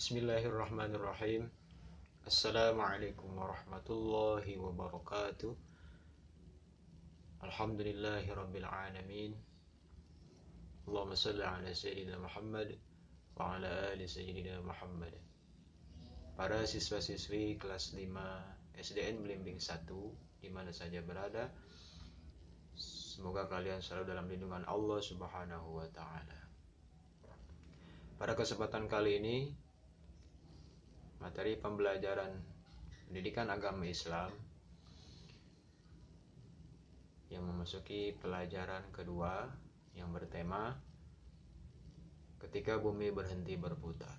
Bismillahirrahmanirrahim. Assalamualaikum warahmatullahi wabarakatuh. Alhamdulillahi rabbil alamin. Allahumma salli ala sayyidina Muhammad wa ala ali sayyidina Muhammad. Para siswa-siswi kelas 5 SDN Belimbing 1 di mana saja berada, semoga kalian selalu dalam lindungan Allah Subhanahu wa taala. Pada kesempatan kali ini, materi pembelajaran pendidikan agama Islam yang memasuki pelajaran kedua yang bertema ketika bumi berhenti berputar.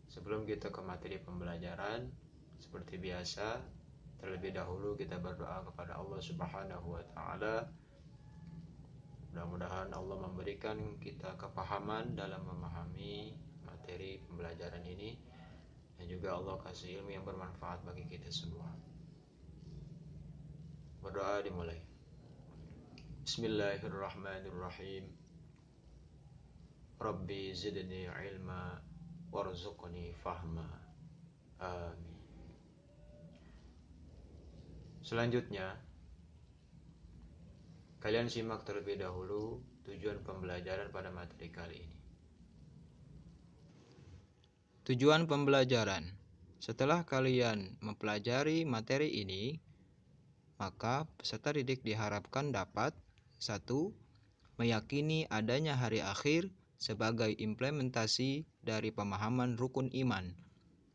Sebelum kita ke materi pembelajaran, seperti biasa, terlebih dahulu kita berdoa kepada Allah Subhanahu wa taala. Mudah-mudahan Allah memberikan kita kepahaman dalam memahami materi pembelajaran ini, dan juga Allah kasih ilmu yang bermanfaat bagi kita semua. Berdoa dimulai. Bismillahirrahmanirrahim. Rabbi zidni ilma warzuqni fahma. Amin. Selanjutnya, kalian simak terlebih dahulu tujuan pembelajaran pada materi kali ini. Tujuan pembelajaran. Setelah kalian mempelajari materi ini, maka peserta didik diharapkan dapat 1. Meyakini adanya hari akhir sebagai implementasi dari pemahaman rukun iman.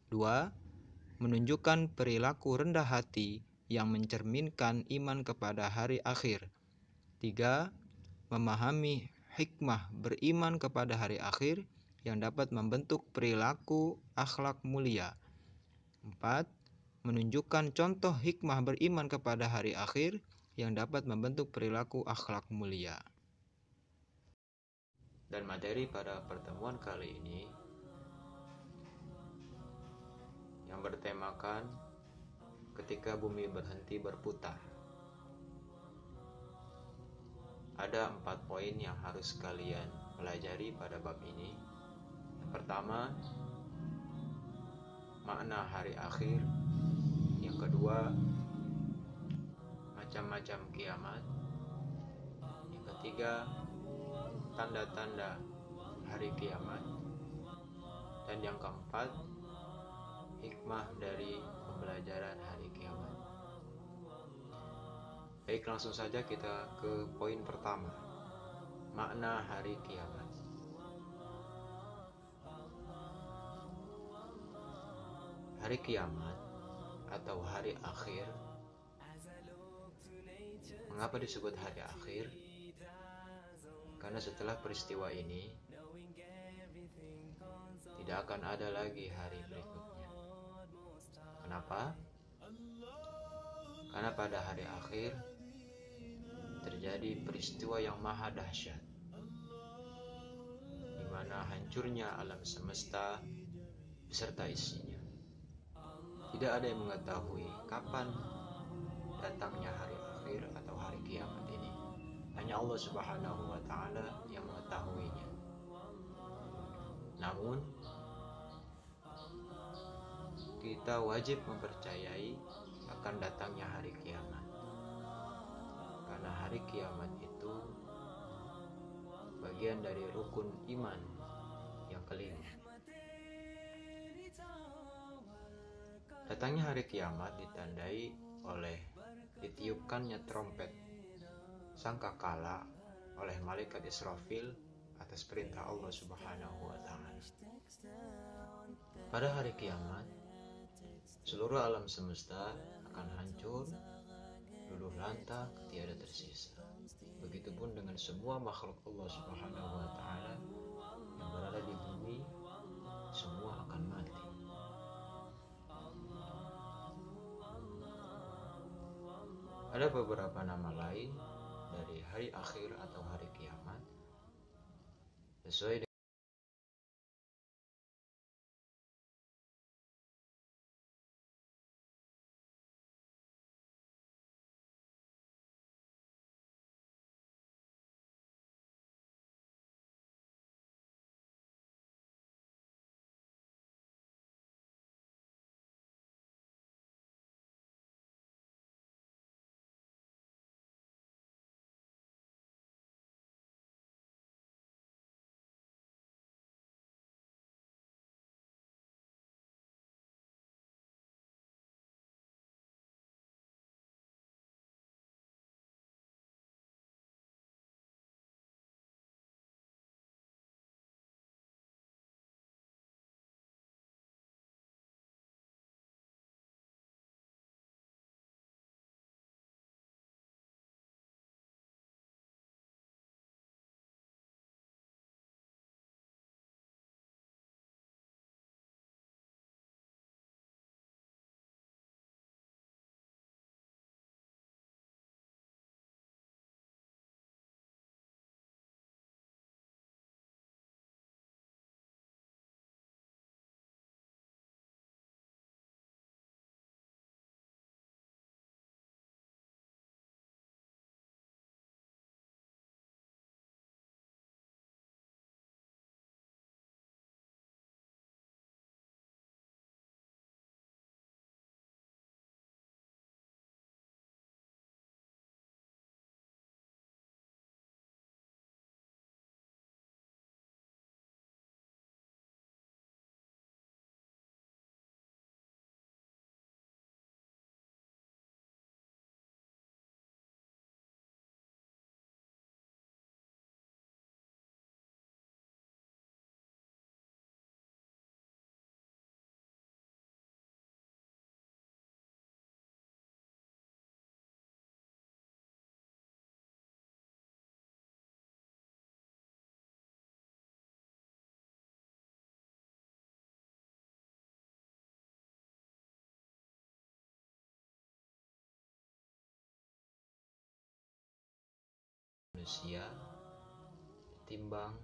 2. Menunjukkan perilaku rendah hati yang mencerminkan iman kepada hari akhir. 3. Memahami hikmah beriman kepada hari akhir yang dapat membentuk perilaku akhlak mulia. 4. Menunjukkan contoh hikmah beriman kepada hari akhir yang dapat membentuk perilaku akhlak mulia. Dan materi pada pertemuan kali ini yang bertemakan ketika bumi berhenti berputar. Ada 4 poin yang harus kalian pelajari pada bab ini. Yang pertama, makna hari akhir. Yang kedua, macam-macam kiamat. Yang ketiga, tanda-tanda hari kiamat. Dan yang keempat, hikmah dari pembelajaran hari kiamat. Baik, langsung saja kita ke poin pertama, makna hari kiamat. Hari kiamat atau hari akhir. Mengapa disebut hari akhir? Karena setelah peristiwa ini tidak akan ada lagi hari berikutnya. Kenapa? Karena pada hari akhir terjadi peristiwa yang maha dahsyat, di mana hancurnya alam semesta beserta isinya. Tidak ada yang mengetahui kapan datangnya hari akhir atau hari kiamat ini. Hanya Allah Subhanahu wa taala yang mengetahuinya. Namun, kita wajib mempercayai akan datangnya hari kiamat. Karena hari kiamat itu bagian dari rukun iman yang kelima. Datangnya hari kiamat ditandai oleh ditiupkannya trompet sangkakala oleh malaikat Israfil atas perintah Allah Subhanahu wa taala. Pada hari kiamat, seluruh alam semesta akan hancur, luluh lantah, tiada tersisa. Begitupun dengan semua makhluk Allah Subhanahu wa taala yang berada di bumi, semua akan mati. Ada beberapa nama lain dari hari akhir atau hari kiamat sesuai manusia ditimbang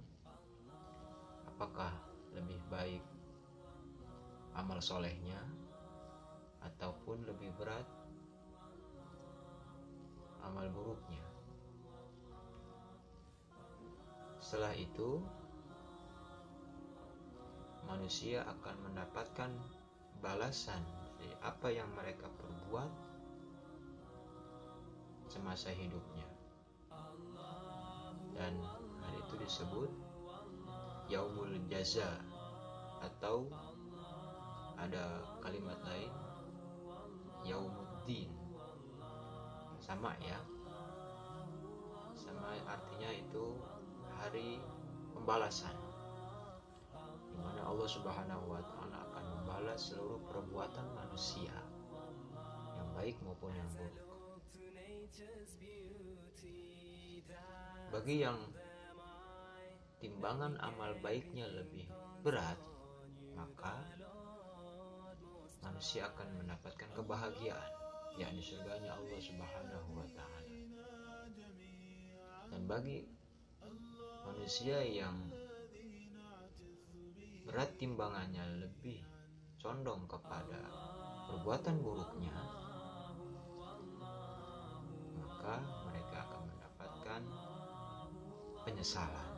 apakah lebih baik amal solehnya ataupun lebih berat amal buruknya. Setelah itu manusia akan mendapatkan balasan dari apa yang mereka perbuat semasa hidupnya. Dan hari itu disebut Yaumul Jaza, atau ada kalimat lain Yaumuddin. Sama ya, sama artinya itu hari pembalasan, di mana Allah Subhanahu wa Ta'ala akan membalas seluruh perbuatan manusia, yang baik maupun yang buruk. Bagi yang timbangan amal baiknya lebih berat, maka manusia akan mendapatkan kebahagiaan, yakni surganya Allah Subhanahu wa Ta'ala. Dan bagi manusia yang berat timbangannya lebih condong kepada perbuatan buruknya, maka mereka akan mendapatkan penyesalan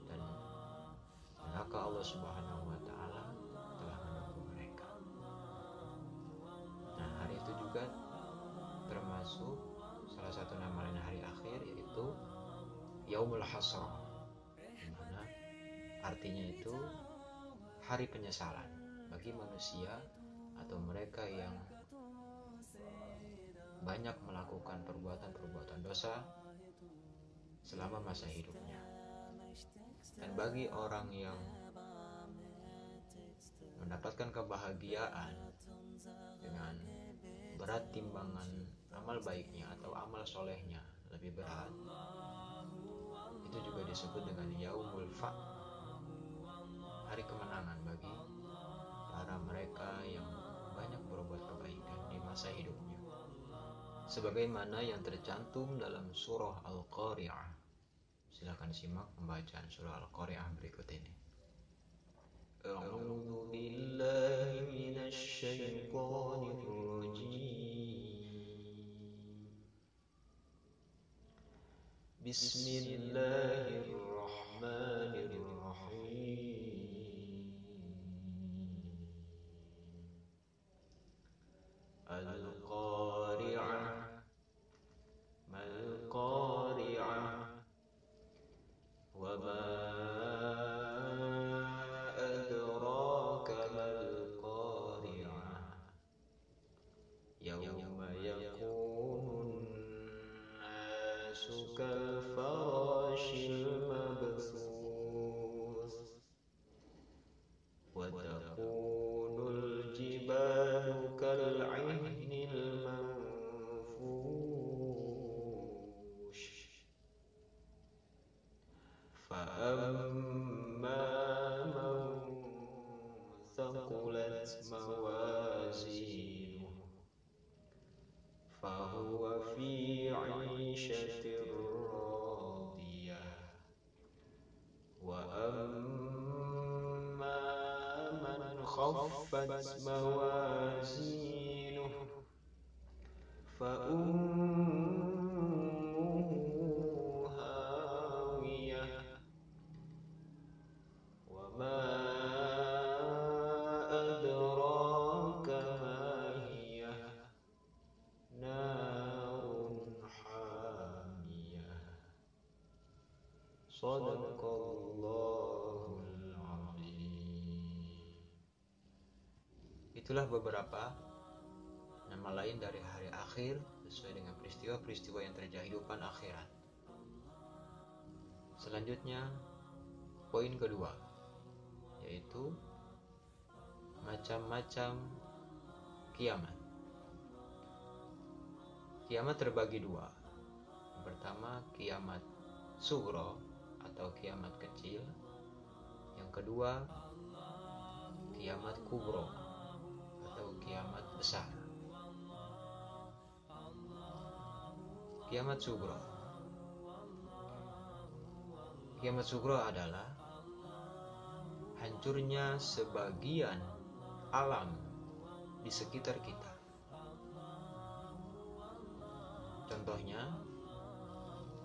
dan neraka Allah Subhanahu wa Ta'ala telah menunggu mereka. Nah, hari itu juga termasuk salah satu nama lain hari akhir, yaitu Yaumul Hasrah, di mana artinya itu hari penyesalan bagi manusia atau mereka yang banyak melakukan perbuatan-perbuatan dosa selama masa hidupnya. Dan bagi orang yang mendapatkan kebahagiaan dengan berat timbangan amal baiknya atau amal solehnya lebih berat, itu juga disebut dengan Yaumul Fa', hari kemenangan bagi para mereka yang banyak berbuat kebaikan di masa hidupnya, sebagaimana yang tercantum dalam surah Al-Qari'ah. Silakan simak pembacaan surah Al-Qari'ah berikut ini. A'udzu billahi minasy syaithanir rajim. Bismillahirrahmanirrahim. Al-Qari'ah, mal-Qari'ah, wa ma adraka mal-Qari'ah, yawma yakunun nasu kal-farashil mabthus, wa takunul jibalu kal-'ihnil manfush, فأما من ثقلت موازينه فهو في عيشة راضية وأما من خفت موازينه فأمه هاوية وما أدراك ما هي نار حامية صدق الله العظيم. Itulah beberapa nama lain dari hari akhir sesuai dengan peristiwa-peristiwa yang terjadi di kehidupan akhirat. Selanjutnya, poin kedua, yaitu macam-macam kiamat. Kiamat terbagi dua. Yang pertama, kiamat sugro atau kiamat kecil. Yang kedua, kiamat kubro atau kiamat besar. Kiamat Sugro. Kiamat Sugro adalah hancurnya sebagian alam di sekitar kita. Contohnya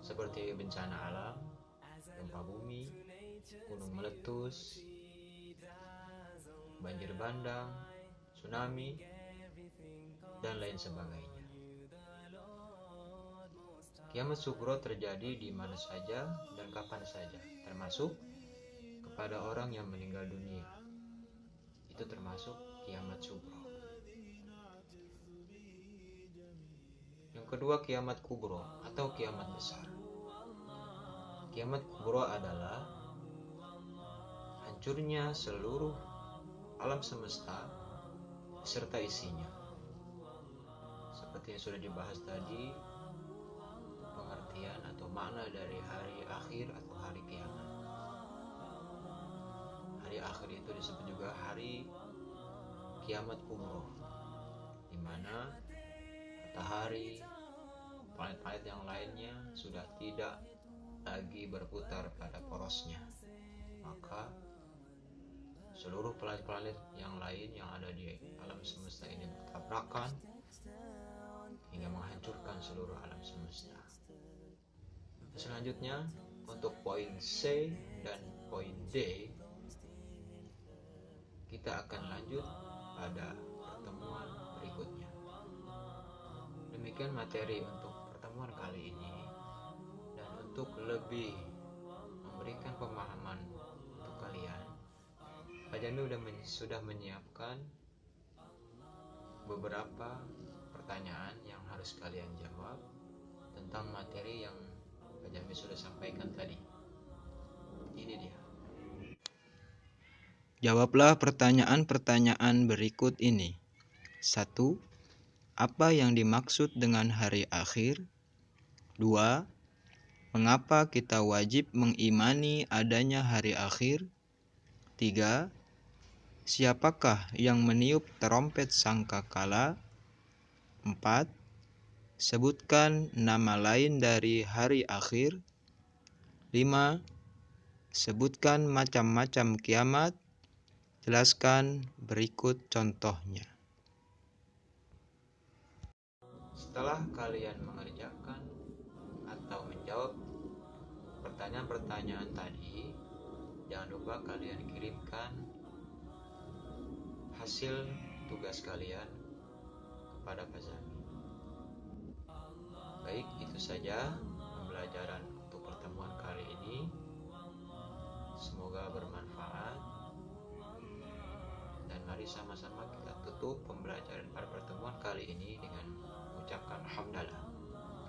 seperti bencana alam, gempa bumi, gunung meletus, banjir bandang, tsunami, dan lain sebagainya. Kiamat Sugro terjadi di mana saja dan kapan saja, termasuk kepada orang yang meninggal dunia. Itu termasuk kiamat Sugro. Yang kedua, kiamat Kubro atau kiamat besar. Kiamat Kubro adalah hancurnya seluruh alam semesta serta isinya. Seperti yang sudah dibahas tadi, pengertian atau makna dari hari akhir atau hari kiamat. Hari akhir itu disebut juga hari kiamat kubro, di mana matahari, planet-planet yang lainnya sudah tidak lagi berputar pada porosnya. Maka seluruh planet-planet yang lain yang ada di alam semesta ini bertabrakan hingga menghancurkan seluruh alam semesta. Selanjutnya, untuk poin C dan poin D, kita akan lanjut pada pertemuan berikutnya. Demikian materi untuk pertemuan kali ini, dan untuk lebih memberikan pemahaman untuk kalian, Pak Jamil sudah menyiapkan beberapa pertanyaan yang harus kalian jawab tentang materi yang Pak Jamil sudah sampaikan tadi. Ini dia. Jawablah pertanyaan-pertanyaan berikut ini. 1. Apa yang dimaksud dengan hari akhir? 2. Mengapa kita wajib mengimani adanya hari akhir? 3. Siapakah yang meniup terompet sangkakala? 4. Sebutkan nama lain dari hari akhir. 5. Sebutkan macam-macam kiamat. Jelaskan berikut contohnya. Setelah kalian mengerjakan atau menjawab pertanyaan-pertanyaan tadi, jangan lupa kalian kirimkan hasil tugas kalian kepada Pak Zami. Baik, itu saja pembelajaran untuk pertemuan kali ini. Semoga bermanfaat. Dan mari sama-sama kita tutup pembelajaran pada pertemuan kali ini dengan mengucapkan hamdalah.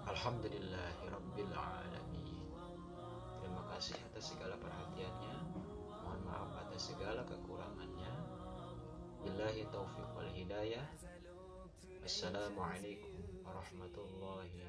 Alhamdulillahirabbil alamin. Terima kasih atas segala perhatiannya. Mohon maaf atas segala kekurangannya. Billahi taufiq wal hidayah. Assalamualaikum warahmatullahi